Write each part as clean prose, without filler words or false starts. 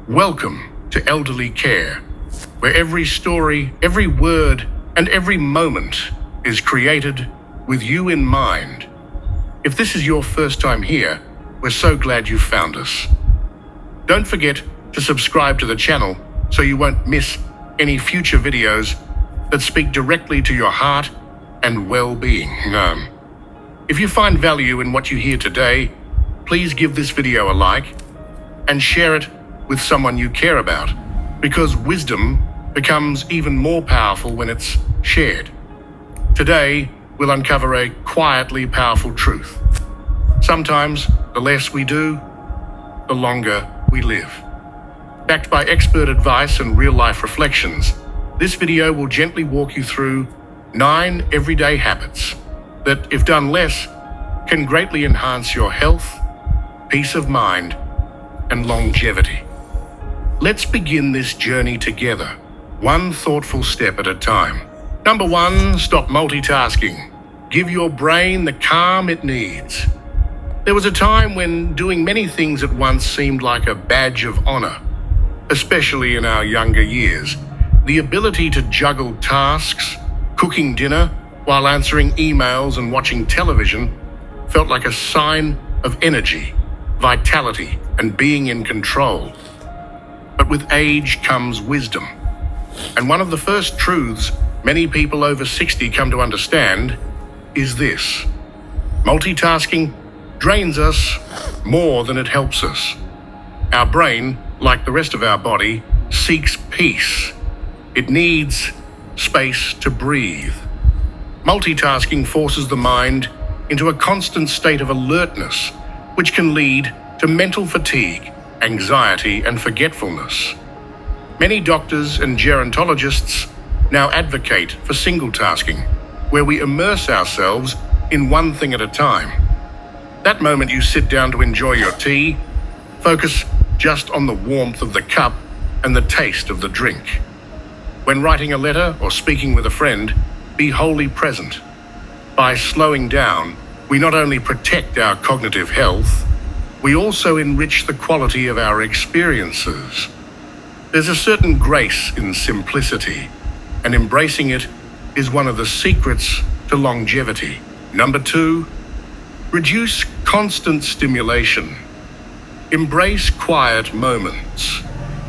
Welcome to Elderly Care, where every story, every word, and every moment is created with you in mind. If this is your first time here, we're so glad you found us. Don't forget to subscribe to the channel so you won't miss any future videos that speak directly to your heart and well-being. If you find value in what you hear today, please give this video a like and share it with someone you care about, because wisdom becomes even more powerful when it's shared. Today, we'll uncover a quietly powerful truth. Sometimes, the less we do, the longer we live. Backed by expert advice and real-life reflections, this video will gently walk you through 9 everyday habits that, if done less, can greatly enhance your health, peace of mind, and longevity. Let's begin this journey together, one thoughtful step at a time. Number 1, stop multitasking. Give your brain the calm it needs. There was a time when doing many things at once seemed like a badge of honor, especially in our younger years. The ability to juggle tasks, cooking dinner, while answering emails and watching television felt like a sign of energy, vitality, and being in control. But with age comes wisdom. And one of the first truths many people over 60 come to understand is this: multitasking drains us more than it helps us. Our brain, like the rest of our body, seeks peace. It needs space to breathe. Multitasking forces the mind into a constant state of alertness, which can lead to mental fatigue, anxiety, and forgetfulness. Many doctors and gerontologists now advocate for single tasking, where we immerse ourselves in one thing at a time. That moment you sit down to enjoy your tea, focus just on the warmth of the cup and the taste of the drink. When writing a letter or speaking with a friend, be wholly present. By slowing down, we not only protect our cognitive health, we also enrich the quality of our experiences. There's a certain grace in simplicity, and embracing it is one of the secrets to longevity. Number 2, reduce constant stimulation. Embrace quiet moments.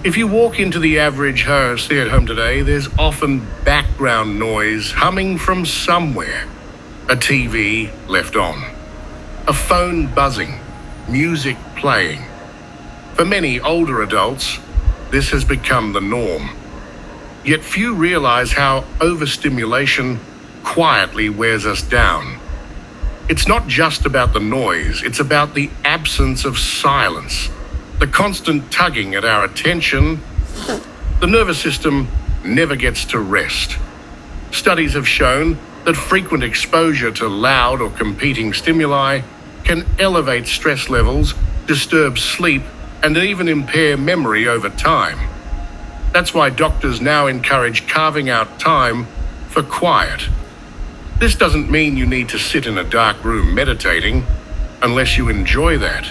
If you walk into the average stay at home today, there's often background noise humming from somewhere. A TV left on, a phone buzzing, music playing. For many older adults, this has become the norm. Yet few realize how overstimulation quietly wears us down. It's not just about the noise, it's about the absence of silence, the constant tugging at our attention. The nervous system never gets to rest. Studies have shown that frequent exposure to loud or competing stimuli can elevate stress levels, disturb sleep, and even impair memory over time. That's why doctors now encourage carving out time for quiet. This doesn't mean you need to sit in a dark room meditating, unless you enjoy that.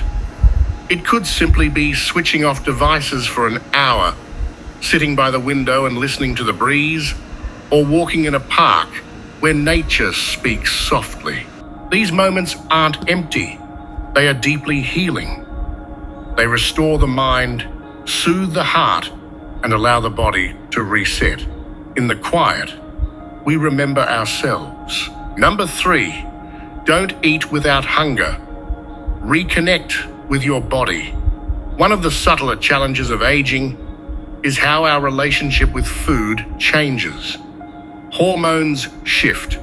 It could simply be switching off devices for an hour, sitting by the window and listening to the breeze, or walking in a park where nature speaks softly. These moments aren't empty, they are deeply healing. They restore the mind, soothe the heart, and allow the body to reset. In the quiet, we remember ourselves. Number 3, don't eat without hunger. Reconnect with your body. One of the subtler challenges of aging is how our relationship with food changes. Hormones shift,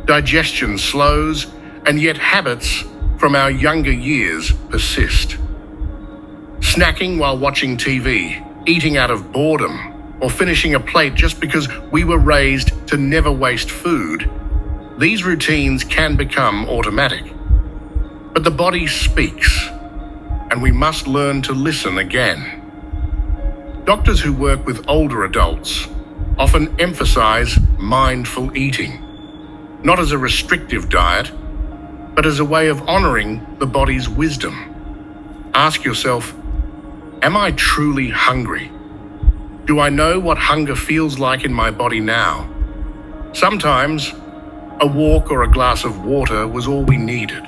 digestion slows, and yet habits from our younger years persist. Snacking while watching TV, eating out of boredom, or finishing a plate just because we were raised to never waste food, these routines can become automatic. But the body speaks, and we must learn to listen again. Doctors who work with older adults often emphasize mindful eating, not as a restrictive diet, but as a way of honoring the body's wisdom. Ask yourself, Am I truly hungry? Do I know what hunger feels like in my body now? Sometimes, a walk or a glass of water was all we needed,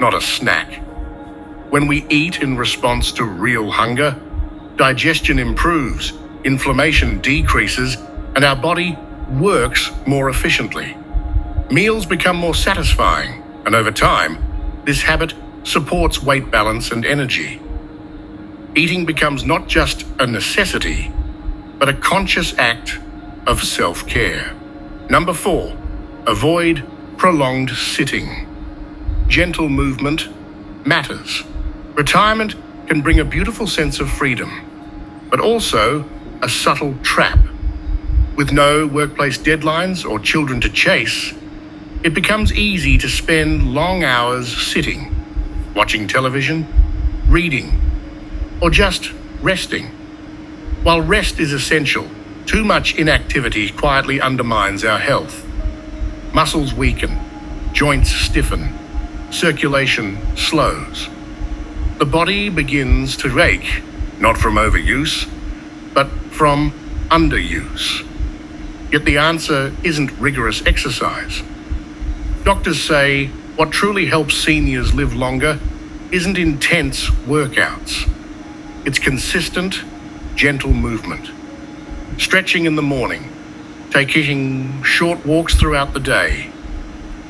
not a snack. When we eat in response to real hunger, digestion improves, inflammation decreases, and our body works more efficiently. Meals become more satisfying, and over time, this habit supports weight balance and energy. Eating becomes not just a necessity, but a conscious act of self-care. Number 4, avoid prolonged sitting. Gentle movement matters. Retirement can bring a beautiful sense of freedom, but also a subtle trap. With no workplace deadlines or children to chase, it becomes easy to spend long hours sitting, watching television, reading, or just resting. While rest is essential, too much inactivity quietly undermines our health. Muscles weaken, joints stiffen, circulation slows. The body begins to ache, not from overuse, but from underuse. Yet the answer isn't rigorous exercise. Doctors say what truly helps seniors live longer isn't intense workouts. It's consistent, gentle movement. Stretching in the morning, taking short walks throughout the day,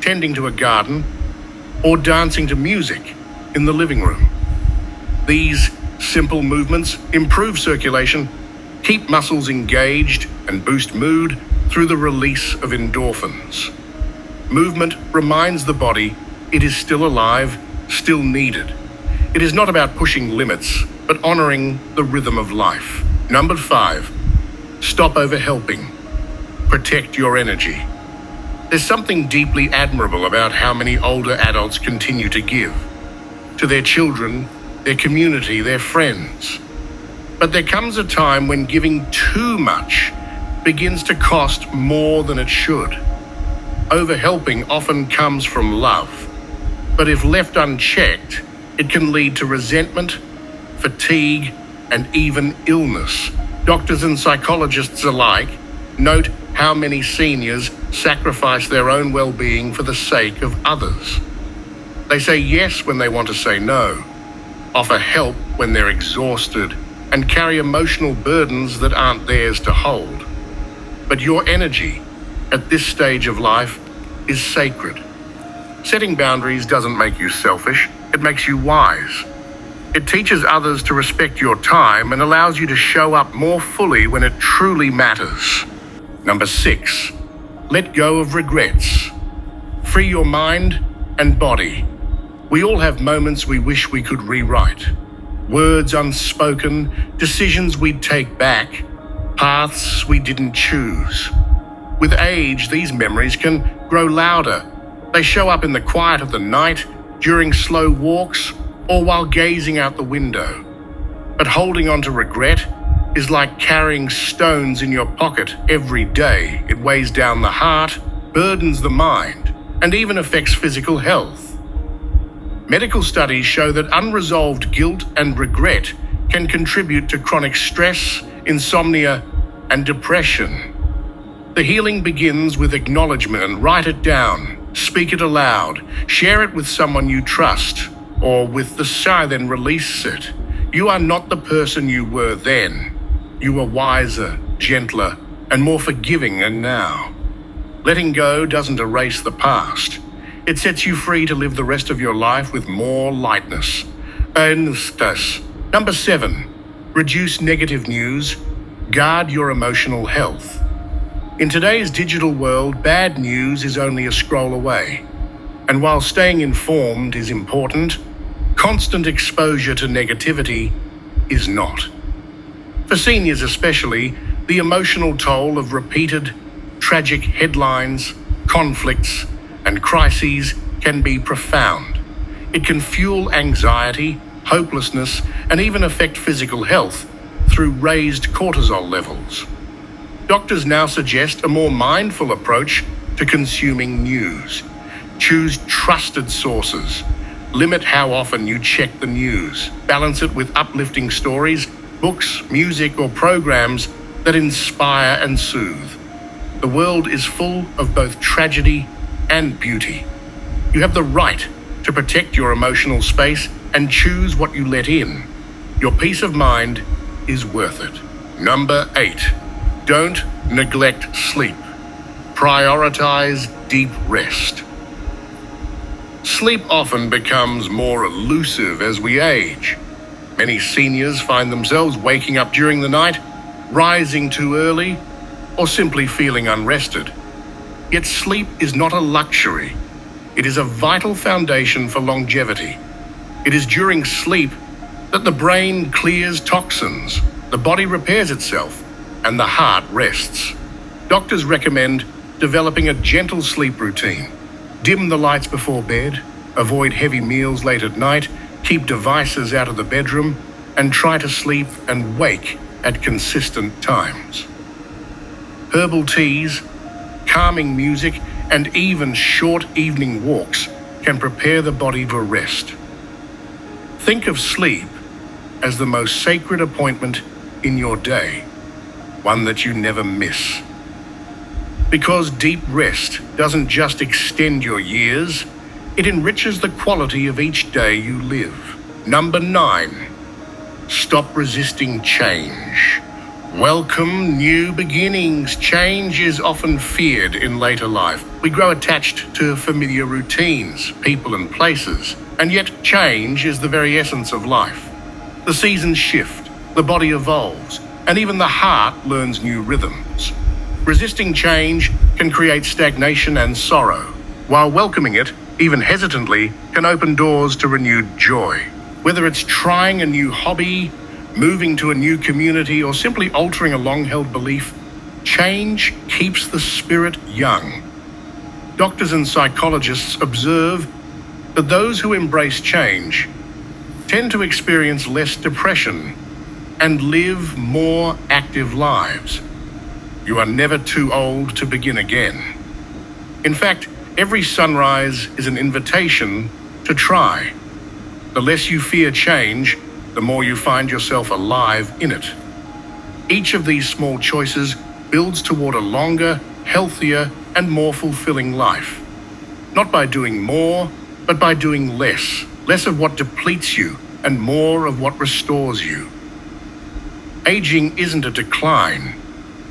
tending to a garden, or dancing to music in the living room. These simple movements improve circulation, keep muscles engaged, and boost mood through the release of endorphins. Movement reminds the body it is still alive, still needed. It is not about pushing limits, but honoring the rhythm of life. Number 5, stop overhelping. Protect your energy. There's something deeply admirable about how many older adults continue to give to their children, their community, their friends. But there comes a time when giving too much begins to cost more than it should. Overhelping often comes from love, but if left unchecked, it can lead to resentment, fatigue, and even illness. Doctors and psychologists alike note how many seniors sacrifice their own well-being for the sake of others. They say yes when they want to say no, offer help when they're exhausted, and carry emotional burdens that aren't theirs to hold. But your energy at this stage of life is sacred. Setting boundaries doesn't make you selfish, it makes you wise. It teaches others to respect your time and allows you to show up more fully when it truly matters. Number 6, let go of regrets. Free your mind and body. We all have moments we wish we could rewrite. Words unspoken, decisions we'd take back, paths we didn't choose. With age, these memories can grow louder. They show up in the quiet of the night, during slow walks, or while gazing out the window. But holding on to regret is like carrying stones in your pocket every day. It weighs down the heart, burdens the mind, and even affects physical health. Medical studies show that unresolved guilt and regret can contribute to chronic stress, insomnia, and depression. The healing begins with acknowledgement, and write it down, speak it aloud, share it with someone you trust, or with the sigh, then release it. You are not the person you were then. You are wiser, gentler, and more forgiving than now. Letting go doesn't erase the past. It sets you free to live the rest of your life with more lightness. Number 7, reduce negative news. Guard your emotional health. In today's digital world, bad news is only a scroll away. And while staying informed is important, constant exposure to negativity is not. For seniors especially, the emotional toll of repeated tragic headlines, conflicts, and crises can be profound. It can fuel anxiety, hopelessness, and even affect physical health through raised cortisol levels. Doctors now suggest a more mindful approach to consuming news. Choose trusted sources. Limit how often you check the news. Balance it with uplifting stories, books, music, or programs that inspire and soothe. The world is full of both tragedy and beauty. You have the right to protect your emotional space and choose what you let in. Your peace of mind is worth it. Number 8. Don't neglect sleep. Prioritize deep rest. Sleep often becomes more elusive as we age. Many seniors find themselves waking up during the night, rising too early, or simply feeling unrested. Yet sleep is not a luxury. It is a vital foundation for longevity. It is during sleep that the brain clears toxins, the body repairs itself, and the heart rests. Doctors recommend developing a gentle sleep routine. Dim the lights before bed, avoid heavy meals late at night, keep devices out of the bedroom, and try to sleep and wake at consistent times. Herbal teas, calming music, and even short evening walks can prepare the body for rest. Think of sleep as the most sacred appointment in your day, one that you never miss. Because deep rest doesn't just extend your years, it enriches the quality of each day you live. Number 9. Stop resisting change. Welcome new beginnings. Change is often feared in later life. We grow attached to familiar routines, people and places, and yet change is the very essence of life. The seasons shift, the body evolves, and even the heart learns new rhythms. Resisting change can create stagnation and sorrow, while welcoming it, even hesitantly, can open doors to renewed joy. Whether it's trying a new hobby, moving to a new community, or simply altering a long-held belief, change keeps the spirit young. Doctors and psychologists observe that those who embrace change tend to experience less depression and live more active lives. You are never too old to begin again. In fact, every sunrise is an invitation to try. The less you fear change, the more you find yourself alive in it. Each of these small choices builds toward a longer, healthier, and more fulfilling life. Not by doing more, but by doing less. Less of what depletes you and more of what restores you. Aging isn't a decline.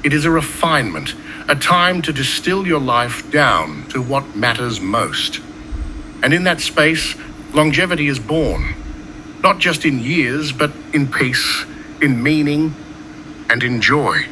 It is a refinement, a time to distill your life down to what matters most. And in that space, longevity is born. Not just in years, but in peace, in meaning, and in joy.